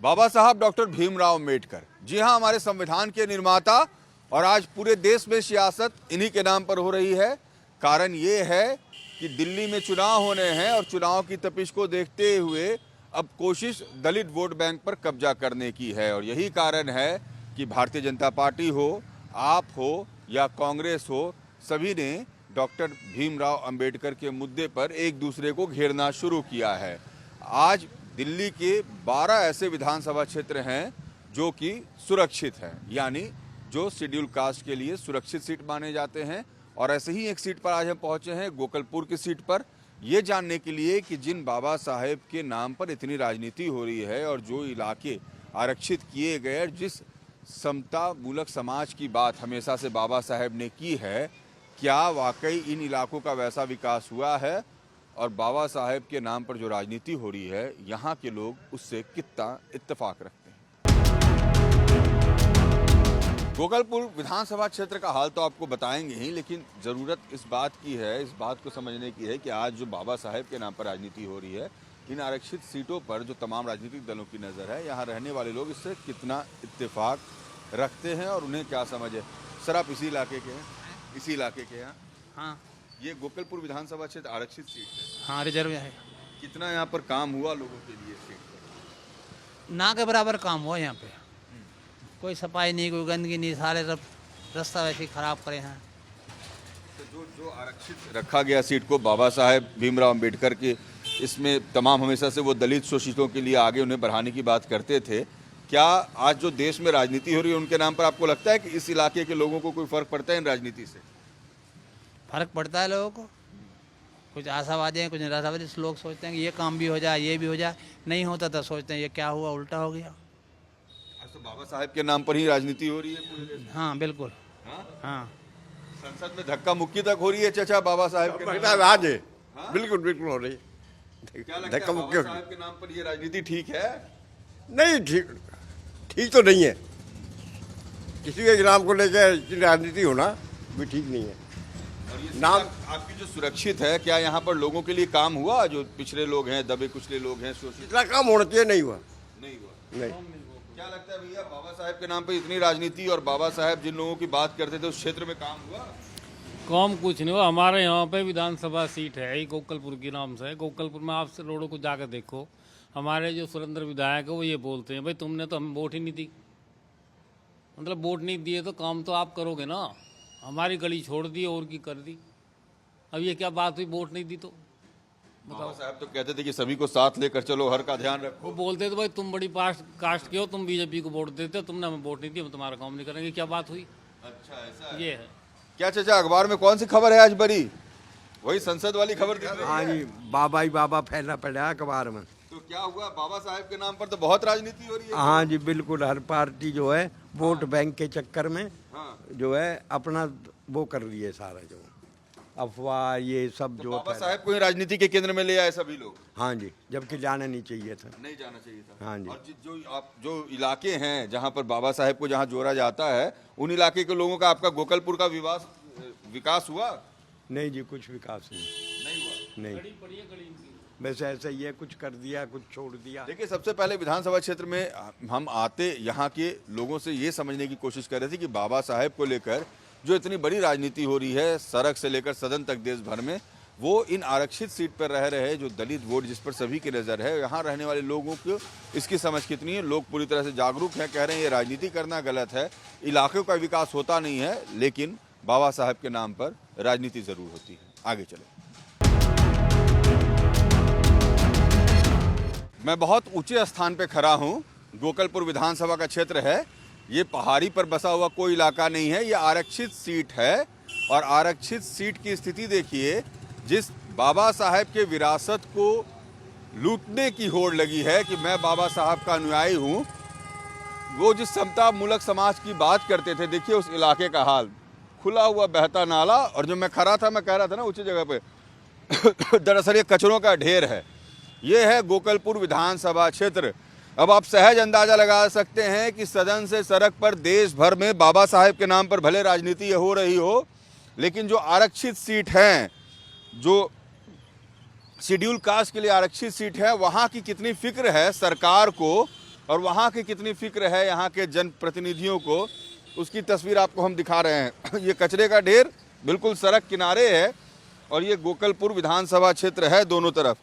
बाबा साहब डॉक्टर भीमराव अंबेडकर, जी हाँ, हमारे संविधान के निर्माता। और आज पूरे देश में सियासत इन्हीं के नाम पर हो रही है। कारण ये है कि दिल्ली में चुनाव होने हैं और चुनाव की तपिश को देखते हुए अब कोशिश दलित वोट बैंक पर कब्जा करने की है। और यही कारण है कि भारतीय जनता पार्टी हो, आप हो या कांग्रेस हो, सभी ने डॉक्टर भीमराव अंबेडकर के मुद्दे पर एक दूसरे को घेरना शुरू किया है। आज दिल्ली के 12 ऐसे विधानसभा क्षेत्र हैं जो कि सुरक्षित हैं, यानी जो शेड्यूल कास्ट के लिए सुरक्षित सीट माने जाते हैं। और ऐसे ही एक सीट पर आज हम पहुंचे हैं, गोकलपुर की सीट पर, ये जानने के लिए कि जिन बाबा साहेब के नाम पर इतनी राजनीति हो रही है और जो इलाके आरक्षित किए गए, जिस समता मूलक समाज की बात हमेशा से बाबा साहेब ने की है, क्या वाकई इन इलाकों का वैसा विकास हुआ है और बाबा साहेब के नाम पर जो राजनीति हो रही है, यहाँ के लोग उससे कितना इत्तेफाक रखते हैं। गोकलपुर विधानसभा क्षेत्र का हाल तो आपको बताएंगे ही, लेकिन ज़रूरत इस बात की है, इस बात को समझने की है कि आज जो बाबा साहेब के नाम पर राजनीति हो रही है, इन आरक्षित सीटों पर जो तमाम राजनीतिक दलों की नज़र है, यहाँ रहने वाले लोग इससे कितना इत्तेफाक रखते हैं और उन्हें क्या समझ है। सर, आप इसी इलाके के हैं? इसी इलाके के हैं? हाँ ये गोकलपुर विधानसभा क्षेत्र आरक्षित सीट है। हाँ, रिजर्व है। कितना यहाँ पर काम हुआ लोगों के लिए सीट पर? ना के बराबर काम हुआ यहाँ पे। कोई सफाई नहीं, कोई गंदगी नहीं, सारे रास्ता वैसे ही खराब करे हैं। तो जो आरक्षित रखा गया सीट को बाबा साहेब भीमराव अंबेडकर के, इसमें तमाम हमेशा से वो दलित शोषितों के लिए आगे उन्हें बढ़ाने की बात करते थे। क्या आज जो देश में राजनीति हो रही है उनके नाम पर आपको लगता है कि इस इलाके के लोगों को कोई फर्क पड़ता है इन राजनीति से? फर्क पड़ता है लोगों को। कुछ आशावादी हैं, कुछ निराशावादी। लोग सोचते हैं कि ये काम भी हो जाए, ये भी हो जाए, नहीं होता तो सोचते हैं ये क्या हुआ, उल्टा हो गया। आज तो बाबा साहेब के नाम पर ही राजनीति हो रही है पूरे देश में। हाँ बिल्कुल। हाँ? हाँ, संसद में धक्का मुक्की तक हो रही है चाचा बाबा साहेब के नाम पर। आज है। हाँ? बिल्कुल बिल्कुल हो रही क्या लगता है धक्का बाबा मुक्की साहेब के नाम पर ये राजनीति ठीक है? नहीं, ठीक तो नहीं है। किसी के नाम को लेकर राजनीति होना भी ठीक नहीं है। और ये नाम आपकी जो सुरक्षित है, क्या यहाँ पर लोगों के लिए काम हुआ? जो पिछड़े लोग हैं, दबे कुचले लोग हैं, शोषित, इतना काम होना चाहिए, नहीं हुआ। नहीं हुआ। नहीं, क्या लगता है भैया, बाबा साहेब के नाम पर इतनी राजनीति और बाबा साहेब जिन लोगों की बात करते थे उस क्षेत्र में काम हुआ? काम कुछ नहीं हुआ। हमारे यहाँ पे विधानसभा सीट है, गोकलपुर के नाम से है। गोकलपुर में आप रोडों को जाकर देखो, हमारे जो सुरेंद्र विधायक है वो ये बोलते हैं, भाई तुमने तो हमें वोट ही नहीं दी। मतलब वोट नहीं दिए तो काम तो आप करोगे ना। हमारी गली छोड़ दी और की कर दी। अब ये क्या बात हुई, वोट नहीं दी तो? बाबा साहब तो कहते थे कि सभी को साथ लेकर चलो, हर का ध्यान रखो। वो बोलते थे भाई तुम बड़ी कास्ट के हो, तुम बीजेपी को वोट देते हो, तुमने हमें वोट नहीं दिया, हम तुम्हारा काम नहीं करेंगे। क्या बात हुई? अच्छा, ऐसा है। ये है। क्या चाचा, अखबार में कौन सी खबर है आज बड़ी? वही संसद वाली खबर दिख रही है। हाँ जी, बाबा ही बाबा फैला पड़ा है अखबार में। तो क्या हुआ, बाबा साहेब के नाम पर तो बहुत राजनीति हो रही है। हाँ जी बिल्कुल, हर पार्टी जो है वोट बैंक के चक्कर में हाँ। जो है अपना वो कर रही है, सारा जो अफवाह ये सब तो जो बाबा फैला- साहेब को ही राजनीति के केंद्र में ले आए सभी लोग। हाँ जी, जबकि जाना नहीं चाहिए था। नहीं जाना चाहिए था। हाँ जी। और जो इलाके हैं जहाँ पर बाबा साहेब को जहाँ जोड़ा जाता है, उन इलाके के लोगों का आपका गोकलपुर का विकास हुआ? नहीं जी, कुछ विकास नहीं। नहीं हुआ। नहीं, वैसे ऐसा ही है, कुछ कर दिया, कुछ छोड़ दिया। देखिए, सबसे पहले विधानसभा क्षेत्र में हम आते यहाँ के लोगों से ये समझने की कोशिश कर रहे थे कि बाबा साहेब को लेकर जो इतनी बड़ी राजनीति हो रही है, सड़क से लेकर सदन तक देश भर में, वो इन आरक्षित सीट पर रह रहे जो दलित वोट जिस पर सभी की नज़र है, यहाँ रहने वाले लोगों को इसकी समझ कितनी है? लोग पूरी तरह से जागरूक हैं, कह रहे हैं ये राजनीति करना गलत है, इलाकों का विकास होता नहीं है, लेकिन बाबा साहब के नाम पर राजनीति ज़रूर होती है। आगे चले। मैं बहुत ऊंचे स्थान पे खड़ा हूँ, गोकलपुर विधानसभा का क्षेत्र है। ये पहाड़ी पर बसा हुआ कोई इलाका नहीं है, ये आरक्षित सीट है। और आरक्षित सीट की स्थिति देखिए, जिस बाबा साहेब के विरासत को लूटने की होड़ लगी है कि मैं बाबा साहब का अनुयायी हूँ, वो जिस समता मूलक समाज की बात करते थे, देखिए उस इलाके का हाल। खुला हुआ बहता नाला, और जो मैं खड़ा था, मैं कह रहा था ना ऊंची जगह पे दरअसल ये कचरों का ढेर है। ये है गोकलपुर विधानसभा क्षेत्र। अब आप सहज अंदाजा लगा सकते हैं कि सदन से सड़क पर देश भर में बाबा साहेब के नाम पर भले राजनीति हो रही हो, लेकिन जो आरक्षित सीट हैं, जो शेड्यूल कास्ट के लिए आरक्षित सीट है, वहाँ की कितनी फिक्र है सरकार को और वहाँ की कितनी फिक्र है यहाँ के जनप्रतिनिधियों को, उसकी तस्वीर आपको हम दिखा रहे हैं। ये कचरे का ढेर बिल्कुल सड़क किनारे है और ये गोकलपुर विधानसभा क्षेत्र है। दोनों तरफ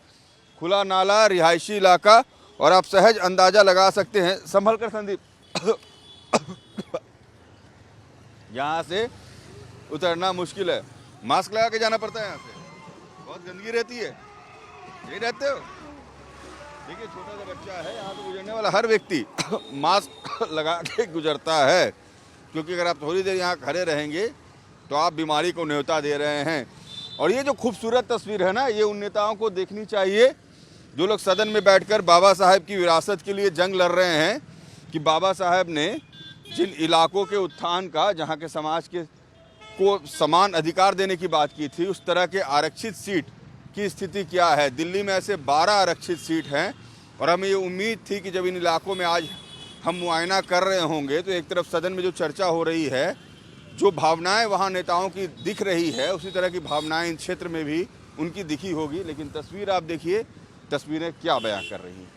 खुला नाला, रिहायशी इलाका, और आप सहज अंदाजा लगा सकते हैं। संभल कर संदीप, यहाँ से उतरना मुश्किल है, मास्क लगा के जाना पड़ता है। यहाँ से बहुत गंदगी रहती है। यही रहते हो? देखिए छोटा सा बच्चा है, यहाँ से गुजरने वाला हर व्यक्ति मास्क लगा के गुजरता है, क्योंकि अगर आप थोड़ी देर यहाँ खड़े रहेंगे तो आप बीमारी को न्योता दे रहे हैं। और ये जो खूबसूरत तस्वीर है ना, ये उन नेताओं को देखनी चाहिए जो लोग सदन में बैठकर बाबा साहेब की विरासत के लिए जंग लड़ रहे हैं, कि बाबा साहेब ने जिन इलाकों के उत्थान का, जहाँ के समाज के को समान अधिकार देने की बात की थी, उस तरह के आरक्षित सीट की स्थिति क्या है। दिल्ली में ऐसे 12 आरक्षित सीट हैं और हमें ये उम्मीद थी कि जब इन इलाकों में आज हम मुआयना कर रहे होंगे तो एक तरफ सदन में जो चर्चा हो रही है, जो भावनाएं वहाँ नेताओं की दिख रही है, उसी तरह की भावनाएं इन क्षेत्र में भी उनकी दिखी होगी। लेकिन तस्वीर आप देखिए, तस्वीरें क्या बयां कर रही हैं।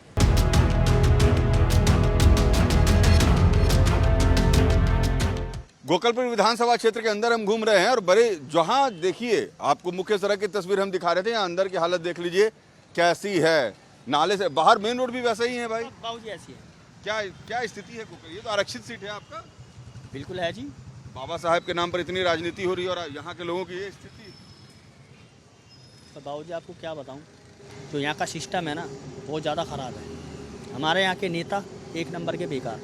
गोकलपुर विधानसभा क्षेत्र के अंदर हम घूम रहे हैं और बड़े जहां देखिए, आपको मुख्य सड़क की तस्वीर हम दिखा रहे थे, यहाँ अंदर की हालत देख लीजिए कैसी है। नाले से बाहर मेन रोड भी वैसा ही है भाई। बाबूजी ऐसी है। क्या क्या स्थिति है गोकल? ये तो आरक्षित सीट है आपका। बिल्कुल है जी। बाबा साहेब के नाम पर इतनी राजनीति हो रही है और यहाँ के लोगों की ये स्थिति। तो बाबूजी आपको क्या बताऊं, जो यहाँ का सिस्टम है ना, बहुत ज़्यादा ख़राब है। हमारे यहाँ के नेता एक नंबर के बेकार।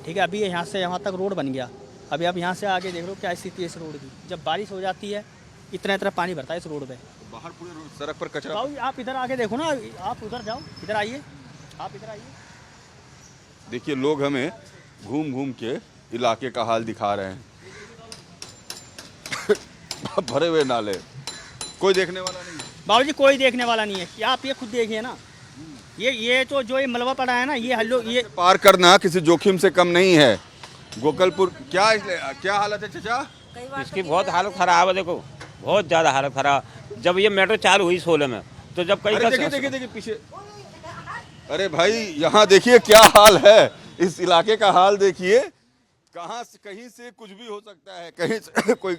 ठीक है, अभी यहाँ से यहाँ तक रोड बन गया, अभी आप यहाँ से आगे देख लो क्या स्थिति है इस रोड की। जब बारिश हो जाती है इतना पानी भरता है इस रोड पे। बाहर पूरे सड़क पर कचरा। बाबूजी आप इधर आके देखो ना, आप उधर जाओ, इधर आइए, आप इधर आइए। देखिए लोग हमें घूम घूम के इलाके का हाल दिखा रहे हैं। भरे हुए नाले, कोई देखने वाला नहीं। बाबूजी कोई देखने वाला नहीं है। आप ये खुद देखिए ना, ये तो जो ये मलबा पड़ा है ना, ये हल्लो, ये पार करना किसी जोखिम से कम नहीं है। गोकलपुर क्या हालत है चाचा? इसकी बहुत हालत खराब है। देखो बहुत ज़्यादा हालत खराब। जब ये मेट्रो चालू हुई 16 में, तो जब कई देखिए पीछे, अरे भाई यहाँ देखिए क्या हाल है। इस इलाके का हाल देखिए, कहाँ से कहीं से कुछ भी हो सकता है, कहीं से कोई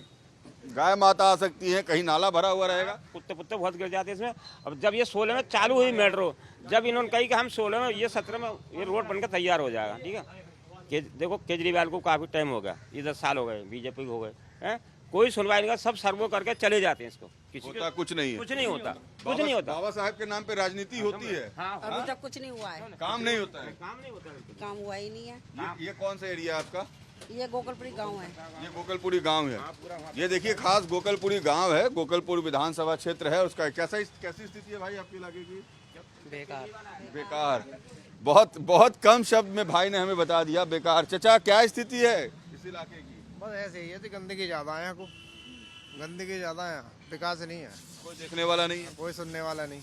गाय माता आ सकती है, कहीं नाला भरा हुआ रहेगा। कुत्ते बहुत गिर जाते हैं इसमें। अब जब ये 16 में चालू हुई मेट्रो, जब इन्होंने कही कि हम 16 में, ये 17 में ये रोड बनकर तैयार हो जाएगा। ठीक है, देखो केजरीवाल को काफ़ी टाइम हो गया, 10 साल हो गए, बीजेपी हो गए हैं, कोई सुनवाई नहीं, सब सर्वे करके चले जाते हैं। इसको किसी होता कुछ नहीं है, कुछ नहीं होता, कुछ नहीं होता। बाबा साहब के नाम पे राजनीति होती है। अभी तक कुछ नहीं हुआ है, काम नहीं होता है, काम हुआ ही नहीं है। ये कौन सा एरिया है आपका? ये गोकलपुरी गांव है। ये गोकलपुरी गांव है। ये देखिए खास गोकलपुरी गांव है, गोकलपुर विधानसभा क्षेत्र है। उसका कैसी स्थिति है भाई आपके इलाके की? बेकार। बहुत कम शब्द में भाई ने हमें बता दिया, बेकार। चाचा क्या स्थिति है इस इलाके की? बस ऐसे ही है, तो गंदगी ज़्यादा है यहाँ को, गंदगी ज़्यादा है, विकास नहीं है, कोई देखने वाला नहीं है, कोई सुनने वाला नहीं,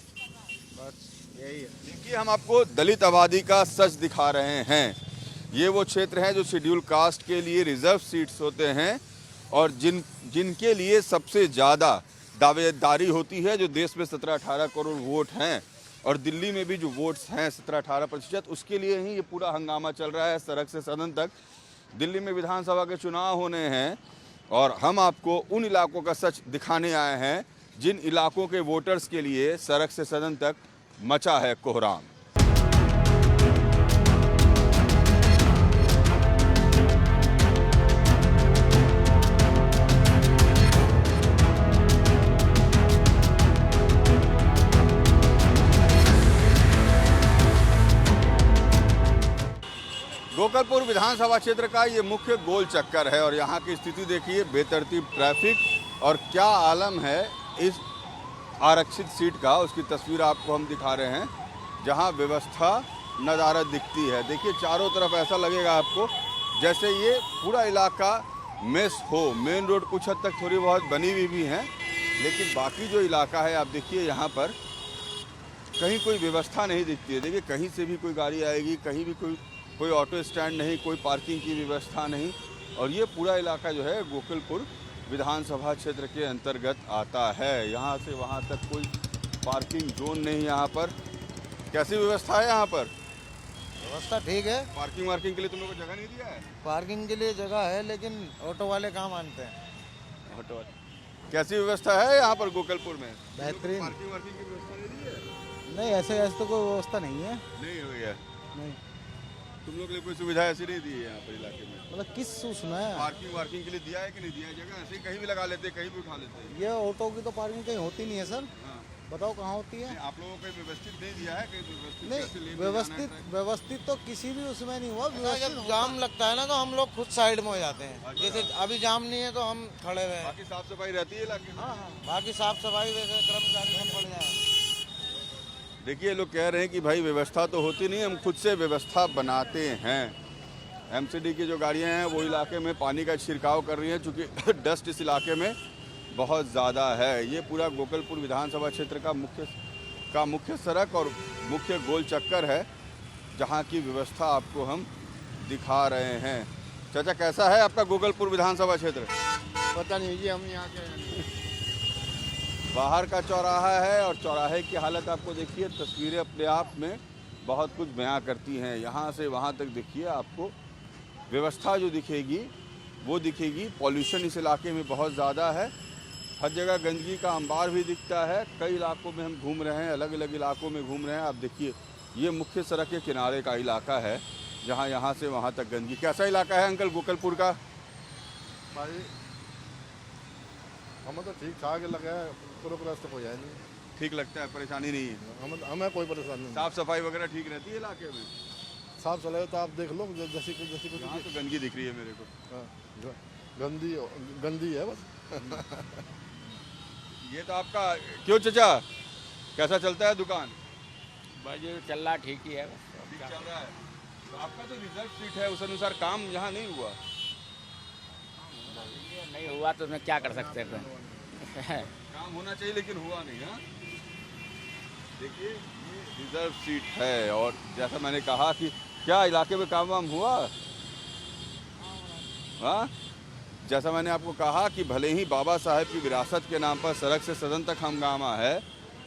बस यही है। देखिए हम आपको दलित आबादी का सच दिखा रहे हैं। ये वो क्षेत्र हैं जो शेड्यूल कास्ट के लिए रिजर्व सीट्स होते हैं और जिनके लिए सबसे ज़्यादा दावेदारी होती है, जो देश में 17-18 करोड़ वोट हैं और दिल्ली में भी जो वोट्स हैं 17-18%, उसके लिए ही ये पूरा हंगामा चल रहा है सड़क से सदन तक। दिल्ली में विधानसभा के चुनाव होने हैं और हम आपको उन इलाकों का सच दिखाने आए हैं जिन इलाकों के वोटर्स के लिए सड़क से सदन तक मचा है कोहराम। गोकलपुर विधानसभा क्षेत्र का ये मुख्य गोल चक्कर है और यहाँ की स्थिति देखिए, बेतरतीब ट्रैफिक और क्या आलम है इस आरक्षित सीट का, उसकी तस्वीर आपको हम दिखा रहे हैं, जहाँ व्यवस्था नदारद दिखती है। देखिए चारों तरफ ऐसा लगेगा आपको जैसे ये पूरा इलाका मेस हो। मेन रोड कुछ हद तक थोड़ी बहुत बनी हुई भी हैं, लेकिन बाकी जो इलाका है आप देखिए यहाँ पर कहीं कोई व्यवस्था नहीं दिखती है। देखिए कहीं से भी कोई गाड़ी आएगी, कहीं भी कोई ऑटो स्टैंड नहीं, कोई पार्किंग की व्यवस्था नहीं। और ये पूरा इलाका जो है गोकलपुर विधानसभा क्षेत्र के अंतर्गत आता है। यहाँ से वहाँ तक कोई पार्किंग जोन नहीं। यहाँ पर कैसी व्यवस्था है यहाँ पर? व्यवस्था ठीक है। पार्किंग वार्किंग के लिए तुम लोग को जगह नहीं दिया है? पार्किंग के लिए जगह है, लेकिन ऑटो वाले कहाँ मानते हैं। ऑटो कैसी व्यवस्था है यहाँ पर गोकलपुर में? बेहतरीन। पार्किंग वार्किंग की व्यवस्था नहीं दी है? नहीं, ऐसे तो कोई व्यवस्था नहीं है। नहीं हुई है। नहीं, तुम लोग के लिए कोई सुविधा ऐसी नहीं दी है यहाँ पर इलाके में? मतलब किस उसमें पार्किंग वार्किंग के लिए दिया है कि नहीं दिया है? जगह ऐसे ही कहीं भी लगा लेते हैं, कहीं भी उठा लेते हैं। ये ऑटो की तो पार्किंग कहीं होती नहीं है सर। हाँ। बताओ कहाँ होती है? नहीं, आप लोगों को व्यवस्थित नहीं दिया है? कहीं व्यवस्थित कैसे नहीं, लेन में जाना है? व्यवस्थित तो किसी भी उसमें नहीं हुआ। जब जाम लगता है ना तो हम लोग खुद साइड में हो जाते हैं। जैसे अभी जाम नहीं है तो हम खड़े हुए हैं। बाकी साफ सफाई रहती है इलाके में? हाँ, बाकी साफ सफाई वैसे कर्मचारी सब पड़ जाए। देखिए, लोग कह रहे हैं कि भाई व्यवस्था तो होती नहीं, हम खुद से व्यवस्था बनाते हैं। एमसीडी की जो गाड़ियां हैं वो इलाके में पानी का छिड़काव कर रही हैं, चूँकि डस्ट इस इलाके में बहुत ज़्यादा है। ये पूरा गोकलपुर विधानसभा क्षेत्र का मुख्य सड़क और मुख्य गोल चक्कर है, जहां की व्यवस्था आपको हम दिखा रहे हैं। चाचा, कैसा है आपका गोकलपुर विधानसभा क्षेत्र? पता नहीं जी, हम यहाँ के बाहर का चौराहा है और चौराहे की हालत आपको देखिए, तस्वीरें अपने आप में बहुत कुछ बयां करती हैं। यहाँ से वहाँ तक देखिए, आपको व्यवस्था जो दिखेगी वो दिखेगी। पॉल्यूशन इस इलाके में बहुत ज़्यादा है, हर जगह गंदगी का अंबार भी दिखता है। कई इलाकों में हम घूम रहे हैं, अलग अलग इलाकों में घूम रहे हैं। आप देखिए, ये मुख्य सड़क के किनारे का इलाका है, जहाँ यहाँ से वहाँ तक गंदगी। कैसा इलाका है अंकल गोकलपुर का? भाई हमें तो ठीक ठाक लगा है, पूरे रास्ते हो जाए नहीं। ठीक लगता है, परेशानी नहीं है? हमें कोई परेशानी नहीं। साफ़ सफाई वगैरह ठीक रहती है इलाके में? साफ चलाए तो आप देख लो, जैसी यहाँ तो गंदगी दिख रही है मेरे को। हाँ, गंदी है बस। ये तो आपका क्यों चाचा, कैसा चलता है दुकान? भाई ये चल रहा ठीक ही है। ठीक चल रहा है। तो आपका तो रिजर्व सीट है, उस अनुसार काम यहाँ नहीं हुआ? नहीं हुआ तो मैं क्या कर सकते हैं। काम होना चाहिए लेकिन हुआ नहीं। हाँ, देखिए, ये रिजर्व सीट है और जैसा मैंने कहा कि क्या इलाके में काम वाम हुआ? हाँ, जैसा मैंने आपको कहा कि भले ही बाबा साहेब की विरासत के नाम पर सड़क से सदन तक हंगामा है,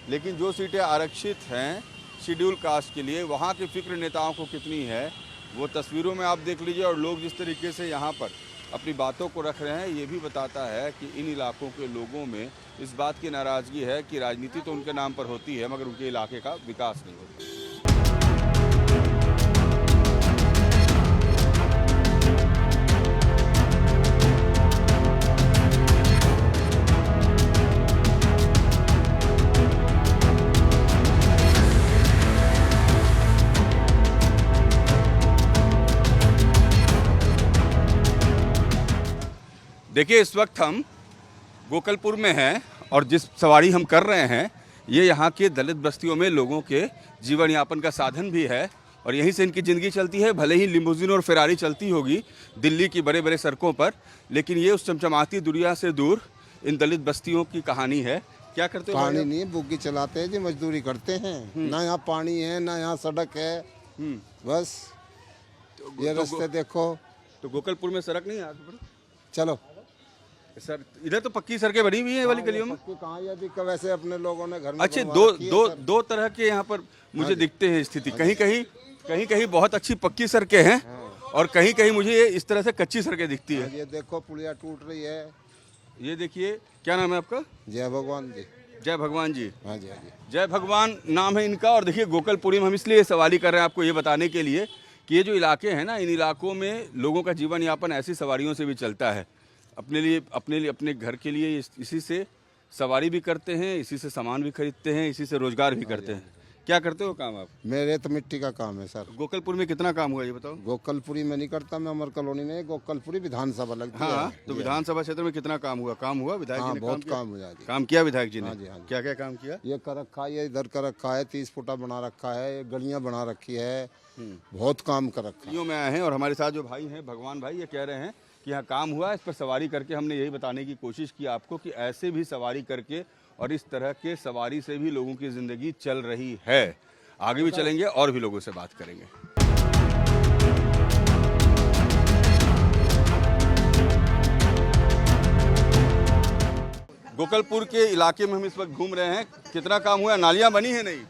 लेकिन जो सीटें आरक्षित हैं शेड्यूल कास्ट के लिए, वहाँ की फिक्र नेताओं को कितनी है वो तस्वीरों में आप देख लीजिए। और लोग जिस तरीके से यहाँ पर अपनी बातों को रख रहे हैं, ये भी बताता है कि इन इलाकों के लोगों में इस बात की नाराज़गी है कि राजनीति तो उनके नाम पर होती है, मगर उनके इलाके का विकास नहीं होता। देखिए, इस वक्त हम गोकलपुर में हैं और जिस सवारी हम कर रहे हैं ये यहाँ के दलित बस्तियों में लोगों के जीवन यापन का साधन भी है और यहीं से इनकी ज़िंदगी चलती है। भले ही लिमोजिन और फेरारी चलती होगी दिल्ली की बड़े बड़े सड़कों पर, लेकिन ये उस चमचमाती दुनिया से दूर इन दलित बस्तियों की कहानी है। क्या करते हो? पानी नहीं, बुग्गी चलाते हैं जी, मजदूरी करते हैं। ना यहाँ पानी है ना यहाँ सड़क है, बस ये रास्ते देखो। तो गोकलपुर में सड़क नहीं है आगे बढ़ो। चलो सर, इधर तो पक्की सड़कें बनी हुई हैं वाली गलियों में। कहाँ, ये भी वैसे अपने लोगों ने घर में अच्छे बनवा रखी है, दो तरह के यहाँ पर मुझे दिखते हैं स्थिति। कहीं कहीं बहुत अच्छी पक्की सड़कें हैं और कहीं कहीं मुझे इस तरह से कच्ची सड़कें दिखती है। ये देखो पुलिया टूट रही है। ये देखिए, क्या नाम है आपका? जय भगवान जी। जय भगवान जी। हाँ जी, हाँ जी। जय भगवान नाम है इनका। और देखिए, गोकलपुरी में हम इसलिए सवारी कर रहे हैं आपको ये बताने के लिए कि ये जो इलाके हैं ना, इन इलाकों में लोगों का जीवन यापन ऐसी सवारियों से भी चलता है। अपने लिए अपने घर के लिए इसी से सवारी भी करते हैं, इसी से सामान भी खरीदते हैं, इसी से रोजगार भी करते हैं। क्या करते हो काम आप? मेरे तो मिट्टी का काम है सर। गोकलपुर में कितना काम हुआ ये बताओ? गोकलपुरी में नहीं करता मैं, अमर कॉलोनी में गोकलपुरी विधानसभा लगती है। हाँ, तो विधानसभा क्षेत्र में कितना काम हुआ? काम हुआ विधायक जी ने? बहुत काम हुआ जी। काम किया विधायक जी ने? हाँ जी, हाँ जी। क्या क्या काम किया? ये कर रखा है, ये इधर कर रखा है, 30 फुटा बना रखा है, गलियां बना रखी है, बहुत काम कर रखा है। में आए हैं और हमारे साथ जो भाई हैं भगवान भाई, ये कह रहे हैं कि यहाँ काम हुआ है। इस पर सवारी करके हमने यही बताने की कोशिश की आपको कि ऐसे भी सवारी करके और इस तरह के सवारी से भी लोगों की ज़िंदगी चल रही है। आगे भी चलेंगे और भी लोगों से बात करेंगे। गोकलपुर के इलाके में हम इस वक्त घूम रहे हैं। कितना काम हुआ? नालियाँ बनी है नहीं?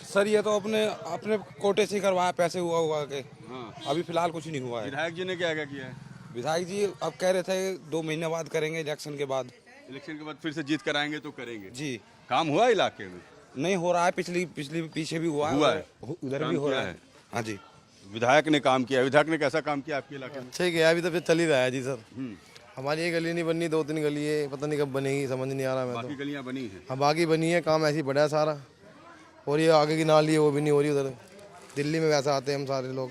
सर ये तो अपने अपने कोटे से ही करवाया, पैसे हुआ के। हाँ। अभी फिलहाल कुछ नहीं हुआ है। विधायक जी ने क्या क्या किया है? विधायक जी अब कह रहे थे 2 महीने बाद करेंगे, इलेक्शन के बाद। इलेक्शन के बाद फिर से जीत कराएंगे तो करेंगे। जी काम हुआ इलाके में? नहीं हो रहा है, पिछली पीछे भी हुआ है। उधर काम भी हो किया रहा है। है। हाँ जी, विधायक ने काम किया। विधायक ने कैसा काम किया आपके इलाके में? ठीक है, अभी तो फिर चल ही रहा है जी सर। हमारी ये गली नहीं बननी, 2-3 गली है, पता नहीं कब बनेगी, समझ नहीं आ रहा मैं बाकी तो। गलियां बनी हैं। हाँ बाकी बनी है, काम ऐसे ही बढ़ा है सारा। और ये आगे की नाली है वो भी नहीं हो रही उधर। दिल्ली में वैसा आते हैं हम सारे लोग।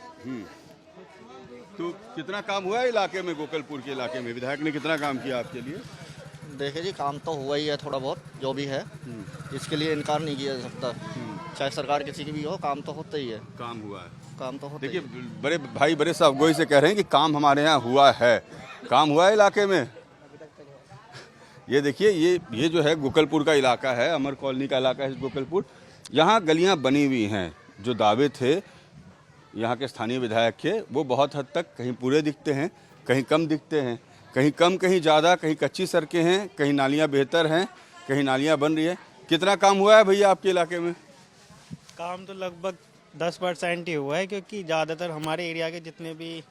तो कितना काम हुआ है इलाके में, गोकलपुर के इलाके में? विधायक ने कितना काम किया आपके लिए? देखिए जी, काम तो हुआ ही है थोड़ा बहुत, जो भी है। इसके लिए इनकार नहीं किया जा सकता। चाहे सरकार किसी की भी हो, काम तो होता ही है। काम हुआ है। काम तो होता ही देखिए, बड़े भाई बड़े साहब गोई से कह रहे हैं कि काम हमारे यहाँ हुआ है। काम हुआ है इलाके में? ये देखिए, ये जो है गोकलपुर का इलाका है, अमर कॉलोनी का इलाका है गोकलपुर। यहाँ गलियाँ बनी हुई हैं। जो दावे थे यहाँ के स्थानीय विधायक के, वो बहुत हद तक कहीं पूरे दिखते हैं, कहीं कम दिखते हैं, कहीं कम कहीं ज़्यादा, कहीं कच्ची सड़कें हैं, कहीं नालियाँ बेहतर हैं, कहीं नालियाँ बन रही है। कितना काम हुआ है भैया आपके इलाके में? काम तो लगभग 10% ही हुआ है, क्योंकि ज़्यादातर हमारे एरिया के जितने भी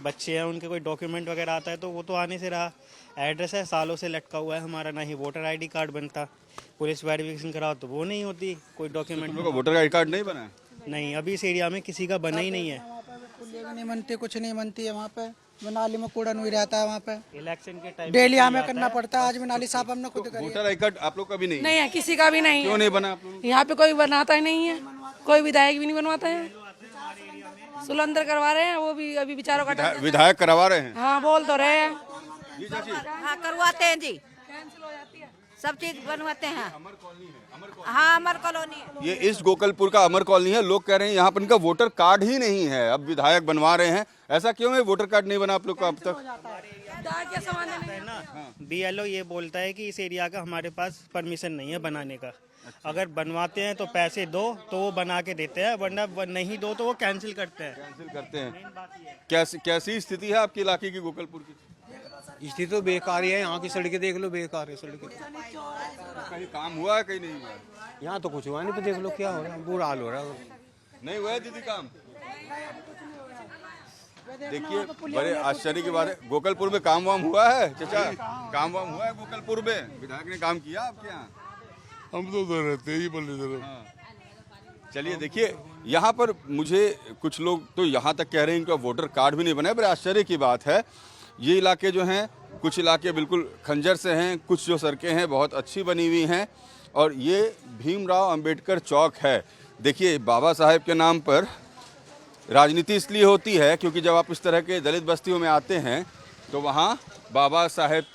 बच्चे हैं उनके कोई डॉक्यूमेंट वगैरह आता है तो वो तो आने से रहा। एड्रेस है सालों से लटका हुआ है हमारा, ना ही वोटर आईडी कार्ड बनता। पुलिस वेरिफिकेशन कराओ तो वो नहीं होती, कोई डॉक्यूमेंट। तुम लोग का वोटर आई कार्ड नहीं बना है? नहीं, अभी इस एरिया में किसी का बना ही नहीं है। नहीं बनती, कुछ नहीं बनती है वहाँ पे। नाली में कूड़ा नहीं रहता है वहाँ पे। इलेक्शन के टाइम डेली हमें करना पड़ता है। आज भी नाली साफ हमने खुद करी है। वोटर आई कार्ड आप लोग का भी नहीं? नहीं है, किसी का भी नहीं क्यों नहीं बना आप लोग? यहाँ पे कोई बनाता ही नहीं है, कोई विधायक भी नहीं बनवाता है। सुलंदर करवा रहे हैं, वो भी अभी बेचारों का। विधायक करवा रहे हैं? हाँ बोल तो रहे हैं। जी चाची, हाँ करवाते हैं जी, सब चीज बनवाते हैं। हाँ अमर कॉलोनी है। ये ईस्ट गोकलपुर का अमर कॉलोनी है। लोग कह रहे हैं यहाँ पर इनका वोटर कार्ड ही नहीं है, अब विधायक बनवा रहे हैं। ऐसा क्यों है? वोटर कार्ड नहीं बना आप लोग का अब तक? BLO ये बोलता है कि इस एरिया का हमारे पास परमिशन नहीं है बनाने का। अगर बनवाते हैं तो पैसे दो तो वो बना के देते हैं, वरना नहीं दो तो वो कैंसिल करते हैं। कैंसिल करते हैं। कैसी स्थिति है आपके इलाके की, गोकलपुर की? स्थिति तो बेकार ही है। यहाँ की सड़कें देख लो, बेकार है सड़कें। कहीं काम हुआ है, कहीं नहीं हुआ है? यहाँ तो कुछ हुआ नहीं, तो देख लो क्या हो रहा है, बुरा हाल हो रहा है। नहीं हुआ है दीदी काम? देखिए, बड़े आश्चर्य की बात है, गोकलपुर में काम वाम हुआ है चाचा? काम वाम हुआ है गोकलपुर में? विधायक ने काम किया आपके यहाँ? हम तो उधर रहते ही बल्ली तरफ। चलिए देखिए, यहाँ पर मुझे कुछ लोग तो यहाँ तक कह रहे हैं इनका वोटर कार्ड भी नहीं बना है। बड़े आश्चर्य की बात है। ये इलाके जो हैं, कुछ इलाके बिल्कुल खंजर से हैं, कुछ जो सड़कें हैं बहुत अच्छी बनी हुई हैं। और ये भीमराव अंबेडकर चौक है। देखिए, बाबा साहेब के नाम पर राजनीति इसलिए होती है क्योंकि जब आप इस तरह के दलित बस्तियों में आते हैं तो वहाँ बाबा साहेब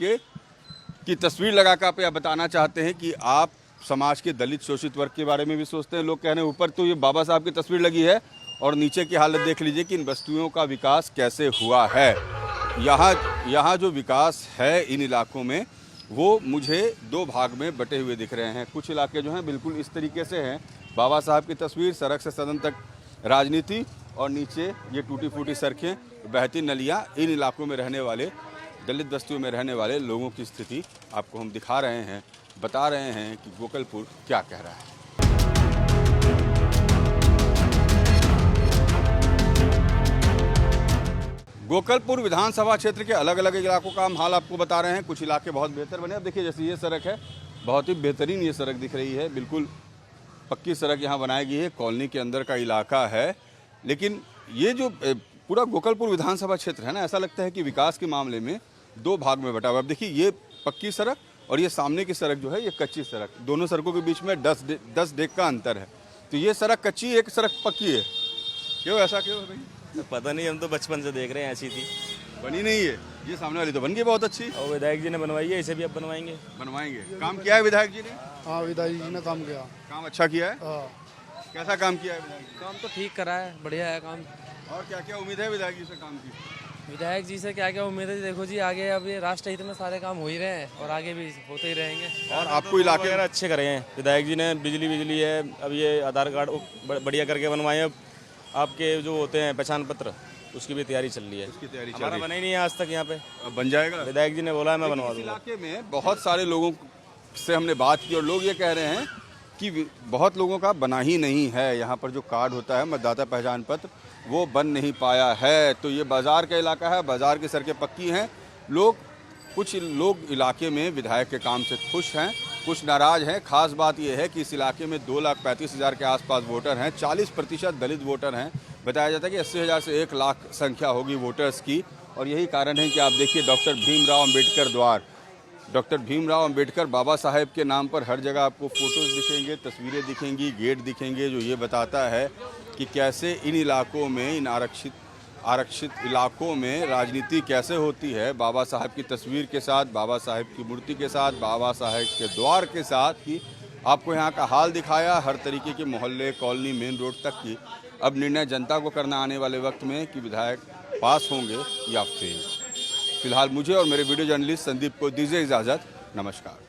की तस्वीर लगा कर आप यह बताना चाहते हैं कि आप समाज के दलित शोषित वर्ग के बारे में भी सोचते हैं। लोग कह रहे हैं ऊपर तो ये बाबा साहब की तस्वीर लगी है और नीचे की हालत देख लीजिए कि इन बस्तियों का विकास कैसे हुआ है। यहाँ जो विकास है इन इलाकों में, वो मुझे 2 भाग में बटे हुए दिख रहे हैं। कुछ इलाके जो हैं बिल्कुल इस तरीके से हैं, बाबा साहब की तस्वीर, सड़क से सदन तक राजनीति, और नीचे ये टूटी फूटी सड़कें, बहती नलियाँ। इन इलाकों में रहने वाले, दलित बस्तियों में रहने वाले लोगों की स्थिति आपको हम दिखा रहे हैं, बता रहे हैं कि गोकलपुर क्या कह रहा है। गोकलपुर विधानसभा क्षेत्र के अलग अलग इलाकों का हम हाल आपको बता रहे हैं। कुछ इलाके बहुत बेहतर बने। अब देखिए, जैसे ये सड़क है, बहुत ही बेहतरीन ये सड़क दिख रही है, बिल्कुल पक्की सड़क यहाँ बनाई गई है। कॉलोनी के अंदर का इलाका है, लेकिन ये जो पूरा गोकलपुर विधानसभा क्षेत्र है ना, ऐसा लगता है कि विकास के मामले में 2 भाग में बटा हुआ है। अब देखिए, ये पक्की सड़क और ये सामने की सड़क जो है ये कच्ची सड़क। दोनों सड़कों के बीच में 10 डेक का अंतर है। तो ये सड़क कच्ची, एक सड़क पक्की है। क्यों, ऐसा क्यों है भाई? पता नहीं, हम तो बचपन से देख रहे हैं, ऐसी थी, बनी नहीं है। ये सामने वाली तो बन गई बहुत अच्छी, और विधायक जी ने बनवाई है, इसे भी अब बनवाएंगे। काम किया है विधायक जी ने? हाँ विधायक जी ने काम किया। काम अच्छा किया है? कैसा काम किया है विधायक? काम तो ठीक करा है, बढ़िया है काम। और क्या क्या उम्मीद है विधायक जी से काम की? विधायक जी से क्या क्या उम्मीद है? देखो जी, आगे अब ये राष्ट्र हित में सारे काम हो ही रहे हैं और आगे भी होते ही रहेंगे। और आपको इलाके वगैरह अच्छे करे हैं विधायक जी ने। बिजली है, अब ये आधार कार्ड बढ़िया करके बनवाए हैं। आपके जो होते हैं पहचान पत्र, उसकी भी तैयारी चल रही है। उसकी तैयारी हमारा बना ही नहीं है आज तक यहाँ पे। अब बन जाएगा। विधायक जी ने बोला है मैं बनवा इस दूंगा। इलाके में बहुत सारे लोगों से हमने बात की और लोग ये कह रहे हैं कि बहुत लोगों का बना ही नहीं है। यहाँ पर जो कार्ड होता है मतदाता पहचान पत्र वो बन नहीं पाया है। तो ये बाज़ार का इलाका है, बाज़ार की सड़कें पक्की हैं। कुछ लोग इलाके में विधायक के काम से खुश हैं, कुछ नाराज़ हैं। खास बात यह है कि इस इलाके में 2,35,000 के आसपास वोटर हैं, 40% दलित वोटर हैं। बताया जाता है कि 80,000 से 1 लाख संख्या होगी वोटर्स की। और यही कारण है कि आप देखिए डॉक्टर भीमराव अंबेडकर द्वार, डॉक्टर भीमराव अंबेडकर बाबा साहेब के नाम पर हर जगह आपको फ़ोटोज़ दिखेंगे, तस्वीरें दिखेंगी, गेट दिखेंगे, जो ये बताता है कि कैसे इन इलाकों में, इन आरक्षित इलाकों में राजनीति कैसे होती है। बाबा साहब की तस्वीर के साथ, बाबा साहब की मूर्ति के साथ, बाबा साहब के द्वार के साथ ही आपको यहाँ का हाल दिखाया, हर तरीके के मोहल्ले, कॉलोनी, मेन रोड तक की। अब निर्णय जनता को करना आने वाले वक्त में कि विधायक पास होंगे या फेल। फिलहाल मुझे और मेरे वीडियो जर्नलिस्ट संदीप को दीजिए इजाज़त। नमस्कार।